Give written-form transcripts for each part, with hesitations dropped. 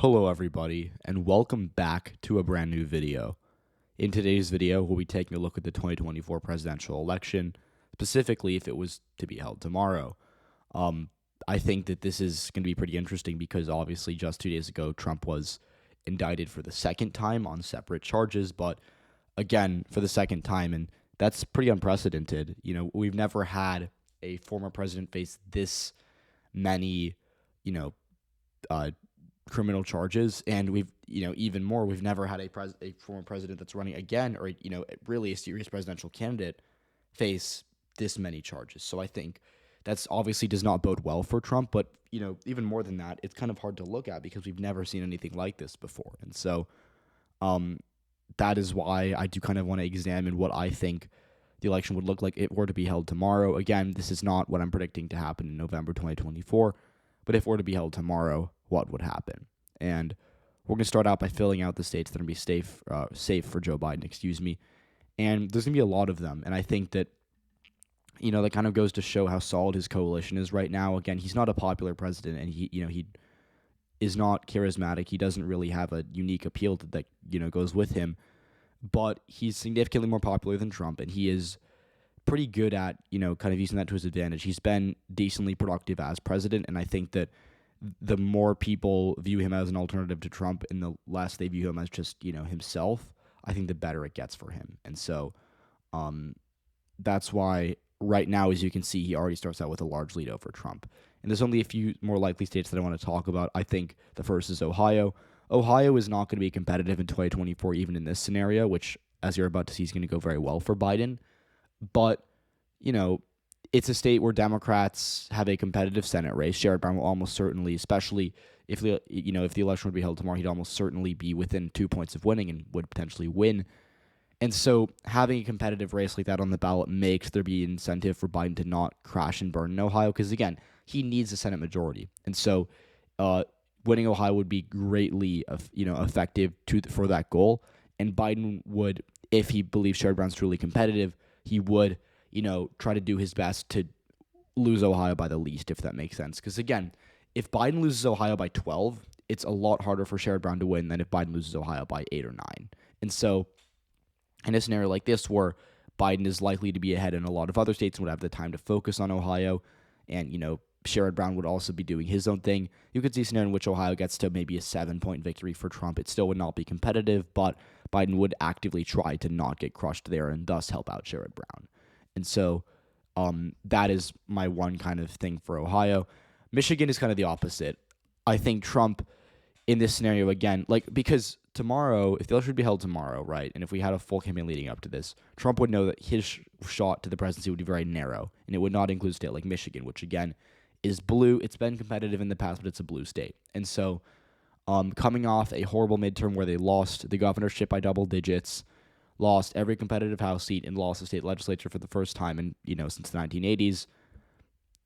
Hello everybody, and welcome back to a brand new video. In today's video, we'll be taking a look at the 2024 presidential election, specifically if it was to be held tomorrow. I think that this is going to be pretty interesting because obviously just 2 days ago, Trump was indicted for the second time on separate charges, but again, for the second time, and that's pretty unprecedented. We've never had a former president face this many, you know, uh, criminal charges, and even more, we've never had a former president that's running again, or really a serious presidential candidate face this many charges. So I think that's obviously does not bode well for Trump, but even more than that, it's kind of hard to look at because we've never seen anything like this before. And so that is why I do kind of want to examine what I think the election would look like if it were to be held tomorrow. Again, this is not what I'm predicting to happen in November 2024, but if it were to be held tomorrow, what would happen? And we're going to start out by filling out the states that are going to be safe for Joe Biden, And there's going to be a lot of them. And I think that, that kind of goes to show how solid his coalition is right now. Again, he's not a popular president, and he is not charismatic. He doesn't really have a unique appeal that goes with him. But he's significantly more popular than Trump, and he is pretty good at, kind of using that to his advantage. He's been decently productive as president, and I think that the more people view him as an alternative to Trump and the less they view him as just, himself, I think the better it gets for him. And so that's why right now, as you can see, he already starts out with a large lead over Trump. And there's only a few more likely states that I want to talk about. I think the first is Ohio. Ohio is not going to be competitive in 2024, even in this scenario, which, as you're about to see, is going to go very well for Biden. But, it's a state where Democrats have a competitive Senate race. Sherrod Brown will almost certainly, especially if the election would be held tomorrow, he'd almost certainly be within 2 points of winning and would potentially win. And so having a competitive race like that on the ballot makes there be incentive for Biden to not crash and burn in Ohio because, again, he needs a Senate majority. And so winning Ohio would be greatly effective for that goal. And Biden would, if he believes Sherrod Brown's truly competitive, he would try to do his best to lose Ohio by the least, if that makes sense. Because, again, if Biden loses Ohio by 12, it's a lot harder for Sherrod Brown to win than if Biden loses Ohio by 8 or 9. And so in a scenario like this where Biden is likely to be ahead in a lot of other states and would have the time to focus on Ohio, and, Sherrod Brown would also be doing his own thing, you could see a scenario in which Ohio gets to maybe a 7-point victory for Trump. It still would not be competitive, but Biden would actively try to not get crushed there and thus help out Sherrod Brown. And so that is my one kind of thing for Ohio. Michigan is kind of the opposite. I think Trump in this scenario, again, because tomorrow, if the election would be held tomorrow, right, and if we had a full campaign leading up to this, Trump would know that his shot to the presidency would be very narrow, and it would not include a state like Michigan, which, again, is blue. It's been competitive in the past, but it's a blue state. And so coming off a horrible midterm where they lost the governorship by double digits, lost every competitive House seat, and lost the state legislature for the first time in, since the 1980s.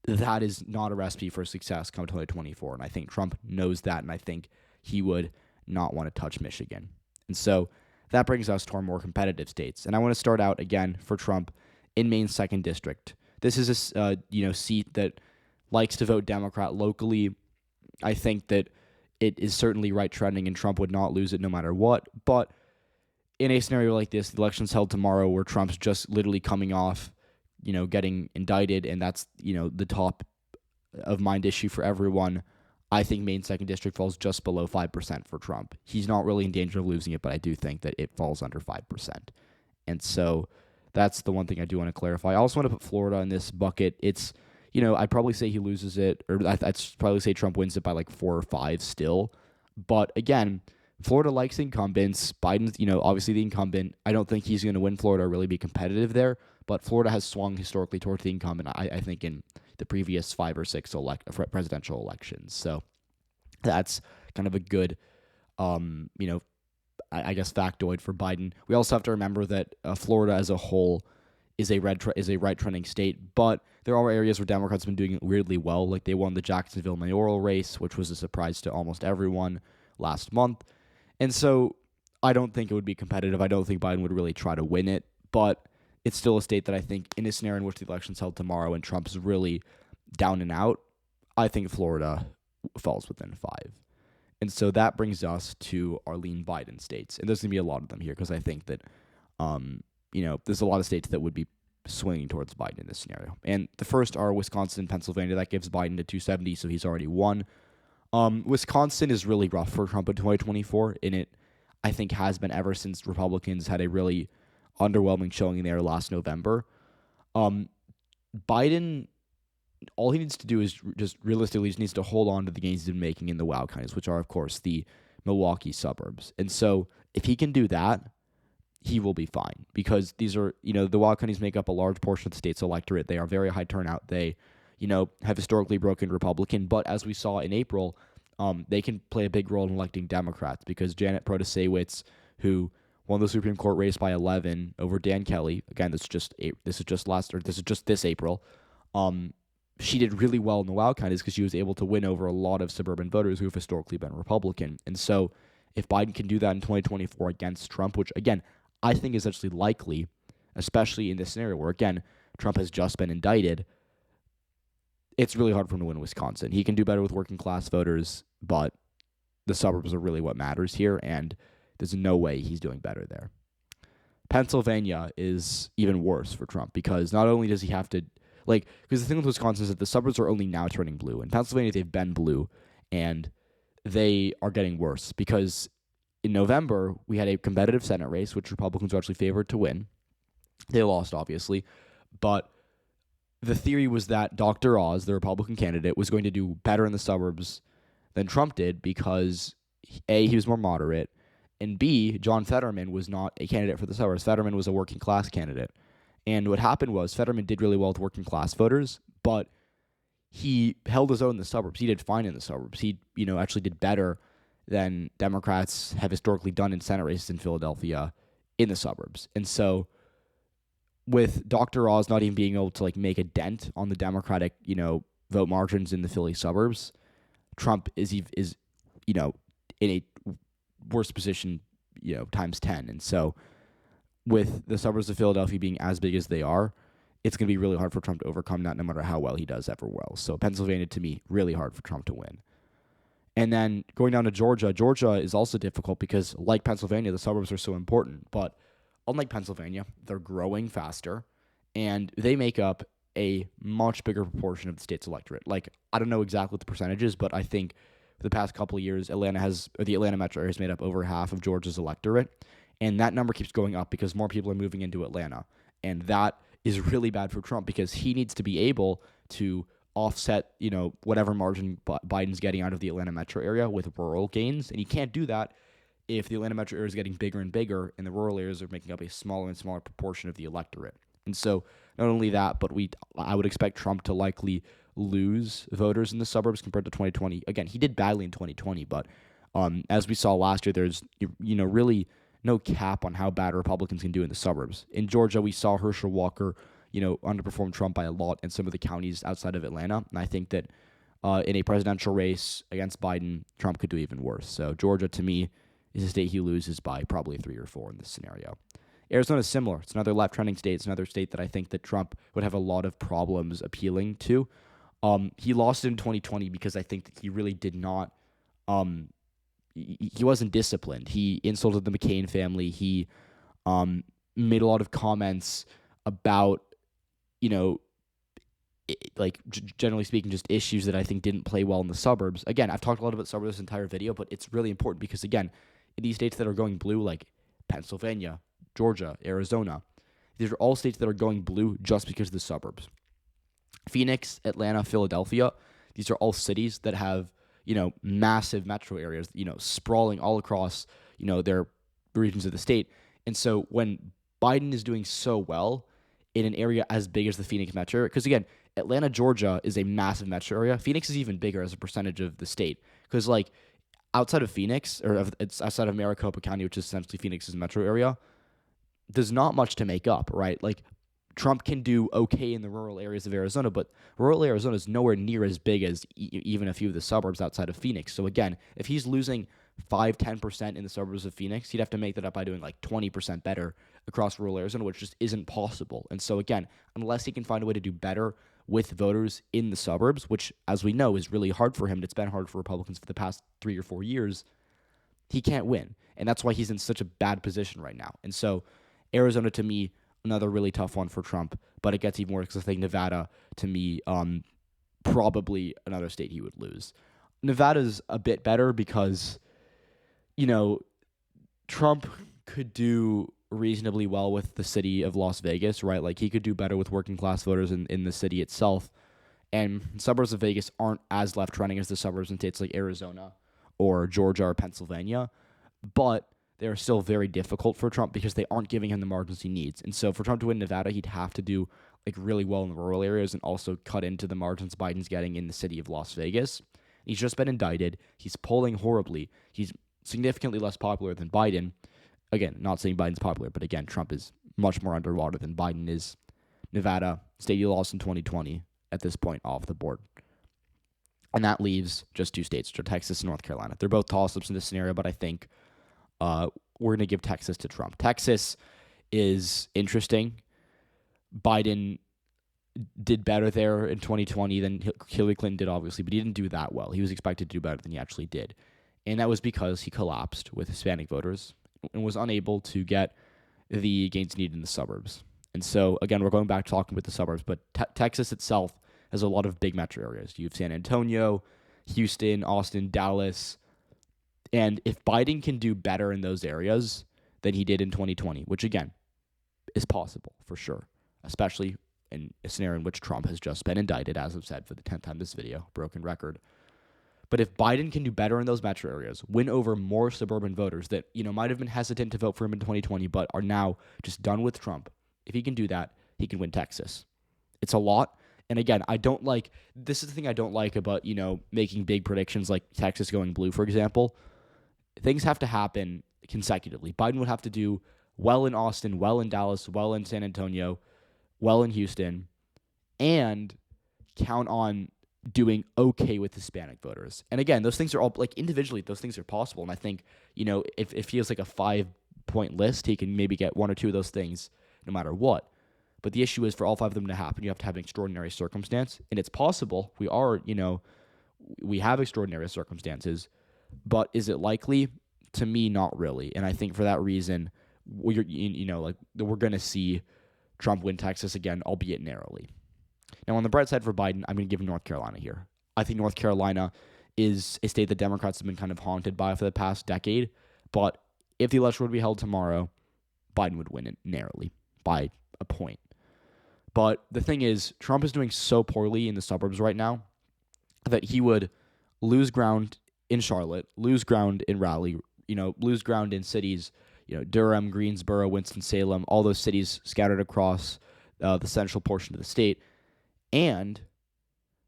That is not a recipe for success come 2024. And I think Trump knows that, and I think he would not want to touch Michigan. And so that brings us to our more competitive states. And I want to start out again for Trump in Maine's 2nd district. This is a seat that likes to vote Democrat locally. I think that it is certainly right trending, and Trump would not lose it no matter what. But in a scenario like this, the election's held tomorrow where Trump's just literally coming off, getting indicted, and that's, the top of mind issue for everyone. I think Maine's 2nd district falls just below 5% for Trump. He's not really in danger of losing it, but I do think that it falls under 5%. And so that's the one thing I do want to clarify. I also want to put Florida in this bucket. It's, I'd probably say he loses it, or I'd probably say Trump wins it by like 4 or 5 still. But again, Florida likes incumbents. Biden's, obviously the incumbent. I don't think he's going to win Florida or really be competitive there, but Florida has swung historically towards the incumbent, I think, in the previous 5 or 6 presidential elections. So that's kind of a good, I guess, factoid for Biden. We also have to remember that Florida as a whole is a right-trending state, but there are areas where Democrats have been doing weirdly well. Like they won the Jacksonville mayoral race, which was a surprise to almost everyone last month. And so I don't think it would be competitive. I don't think Biden would really try to win it, but it's still a state that I think in a scenario in which the election's held tomorrow and Trump's really down and out, I think Florida falls within 5. And so that brings us to our lean Biden states. And there's going to be a lot of them here because I think that, there's a lot of states that would be swinging towards Biden in this scenario. And the first are Wisconsin and Pennsylvania. That gives Biden to 270, so he's already won. Wisconsin is really rough for Trump in 2024, and it, I think, has been ever since Republicans had a really underwhelming showing there last November. Biden, all he needs to do is just realistically just needs to hold on to the gains he's been making in the WOW counties, which are, of course, the Milwaukee suburbs. And so if he can do that, he will be fine because these are, the WOW counties make up a large portion of the state's electorate. They are very high turnout. They, have historically broken Republican. But as we saw in April, they can play a big role in electing Democrats because Janet Protasewicz, who won the Supreme Court race by 11 over Dan Kelly. Again, this is just this April. She did really well in the WOW counties because she was able to win over a lot of suburban voters who have historically been Republican. And so if Biden can do that in 2024 against Trump, which, again, I think is actually likely, especially in this scenario where, again, Trump has just been indicted, it's really hard for him to win Wisconsin. He can do better with working class voters, but the suburbs are really what matters here, and there's no way he's doing better there. Pennsylvania is even worse for Trump because not only does he have to, because the thing with Wisconsin is that the suburbs are only now turning blue. In Pennsylvania, they've been blue, and they are getting worse because in November, we had a competitive Senate race, which Republicans were actually favored to win. They lost, obviously, but the theory was that Dr. Oz, the Republican candidate, was going to do better in the suburbs than Trump did because, A, he was more moderate, and B, John Fetterman was not a candidate for the suburbs. Fetterman was a working class candidate. And what happened was Fetterman did really well with working class voters, but he held his own in the suburbs. He did fine in the suburbs. He, actually did better than Democrats have historically done in Senate races in Philadelphia in the suburbs. And so with Dr. Oz not even being able to make a dent on the Democratic, vote margins in the Philly suburbs, Trump is in a worse position, times 10. And so with the suburbs of Philadelphia being as big as they are, it's going to be really hard for Trump to overcome that no matter how well he does ever well. So Pennsylvania, to me, really hard for Trump to win. And then going down to Georgia, Georgia is also difficult because, like Pennsylvania, the suburbs are so important. But unlike Pennsylvania, they're growing faster, and they make up a much bigger proportion of the state's electorate. I don't know exactly what the percentage is, but I think for the past couple of years, the Atlanta metro area has made up over half of Georgia's electorate. And that number keeps going up because more people are moving into Atlanta. And that is really bad for Trump because he needs to be able to offset, whatever margin Biden's getting out of the Atlanta metro area with rural gains. And he can't do that if the Atlanta metro area is getting bigger and bigger and the rural areas are making up a smaller and smaller proportion of the electorate. And so not only that, but I would expect Trump to likely lose voters in the suburbs compared to 2020. Again, he did badly in 2020, but as we saw last year, there's, really no cap on how bad Republicans can do in the suburbs. In Georgia, we saw Herschel Walker, underperform Trump by a lot in some of the counties outside of Atlanta. And I think that in a presidential race against Biden, Trump could do even worse. So Georgia, to me, is a state he loses by probably 3 or 4 in this scenario. Arizona is similar. It's another left-trending state. It's another state that I think that Trump would have a lot of problems appealing to. He lost it in 2020 because I think that he really did not he wasn't disciplined. He insulted the McCain family. He made a lot of comments about, generally speaking, just issues that I think didn't play well in the suburbs. Again, I've talked a lot about suburbs this entire video, but it's really important because, again, in these states that are going blue, like Pennsylvania, Georgia, Arizona, these are all states that are going blue just because of the suburbs. Phoenix, Atlanta, Philadelphia, these are all cities that have, massive metro areas, sprawling all across, their regions of the state. And so when Biden is doing so well in an area as big as the Phoenix metro area, because again, Atlanta, Georgia is a massive metro area. Phoenix is even bigger as a percentage of the state because outside of Phoenix, it's outside of Maricopa County, which is essentially Phoenix's metro area, there's not much to make up, right? Trump can do okay in the rural areas of Arizona, but rural Arizona is nowhere near as big as even a few of the suburbs outside of Phoenix. So again, if he's losing 5-10% in the suburbs of Phoenix, he'd have to make that up by doing 20% better across rural Arizona, which just isn't possible. And so again, unless he can find a way to do better with voters in the suburbs, which, as we know, is really hard for him. It's been hard for Republicans for the past 3 or 4 years. He can't win. And that's why he's in such a bad position right now. And so Arizona, to me, another really tough one for Trump, but it gets even worse because I think Nevada, to me, probably another state he would lose. Nevada's a bit better because, Trump could do reasonably well with the city of Las Vegas, right? Like, he could do better with working class voters in the city itself. And suburbs of Vegas aren't as left-trending as the suburbs in states like Arizona or Georgia or Pennsylvania, but they're still very difficult for Trump because they aren't giving him the margins he needs. And so for Trump to win Nevada, he'd have to do really well in the rural areas and also cut into the margins Biden's getting in the city of Las Vegas. He's just been indicted. He's polling horribly. He's significantly less popular than Biden. Again, not saying Biden's popular, but again, Trump is much more underwater than Biden is. Nevada, state he lost in 2020, at this point off the board. And that leaves just 2 states, Texas and North Carolina. They're both toss-ups in this scenario, but I think we're going to give Texas to Trump. Texas is interesting. Biden did better there in 2020 than Hillary Clinton did, obviously, but he didn't do that well. He was expected to do better than he actually did. And that was because he collapsed with Hispanic voters and was unable to get the gains needed in the suburbs. And so, again, we're going back to talking with the suburbs, but Texas itself has a lot of big metro areas. You have San Antonio, Houston, Austin, Dallas. And if Biden can do better in those areas than he did in 2020, which, again, is possible for sure, especially in a scenario in which Trump has just been indicted, as I've said for the 10th time this video, broken record. But if Biden can do better in those metro areas, win over more suburban voters that, might have been hesitant to vote for him in 2020, but are now just done with Trump, if he can do that, he can win Texas. It's a lot. And again, this is the thing I don't like about, making big predictions like Texas going blue, for example. Things have to happen consecutively. Biden would have to do well in Austin, well in Dallas, well in San Antonio, well in Houston, and count on doing okay with Hispanic voters. And again, those things are all, individually, those things are possible. And I think, if he has a 5-point list, he can maybe get 1 or 2 of those things no matter what. But the issue is for all 5 of them to happen, you have to have an extraordinary circumstance. And it's possible. We have extraordinary circumstances. But is it likely? To me, not really. And I think for that reason, we're going to see Trump win Texas again, albeit narrowly. Now, on the bright side for Biden, I'm going to give North Carolina here. I think North Carolina is a state that Democrats have been kind of haunted by for the past decade. But if the election would be held tomorrow, Biden would win it narrowly by a point. But the thing is, Trump is doing so poorly in the suburbs right now that he would lose ground in Charlotte, lose ground in Raleigh, lose ground in cities, Durham, Greensboro, Winston-Salem, all those cities scattered across the central portion of the state. And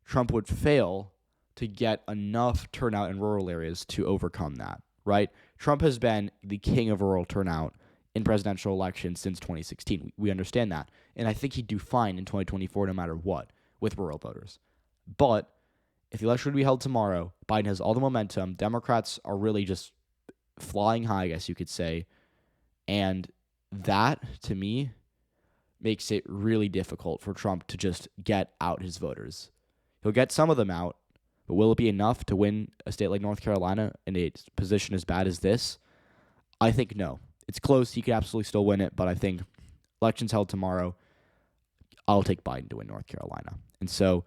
Trump would fail to get enough turnout in rural areas to overcome that, right? Trump has been the king of rural turnout in presidential elections since 2016. We understand that. And I think he'd do fine in 2024 no matter what with rural voters. But if the election would be held tomorrow, Biden has all the momentum. Democrats are really just flying high, I guess you could say. And that, to me, makes it really difficult for Trump to just get out his voters. He'll get some of them out, but will it be enough to win a state like North Carolina in a position as bad as this? I think no. It's close. He could absolutely still win it, but I think elections held tomorrow, I'll take Biden to win North Carolina. And so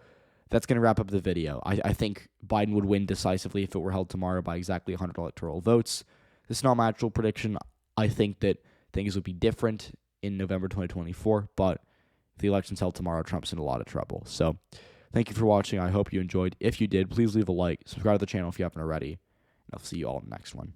that's going to wrap up the video. I think Biden would win decisively if it were held tomorrow by exactly 100 electoral votes. This is not my actual prediction. I think that things would be different in November 2024, but if the election's held tomorrow, Trump's in a lot of trouble. So thank you for watching. I hope you enjoyed. If you did, please leave a like, subscribe to the channel if you haven't already, and I'll see you all in the next one.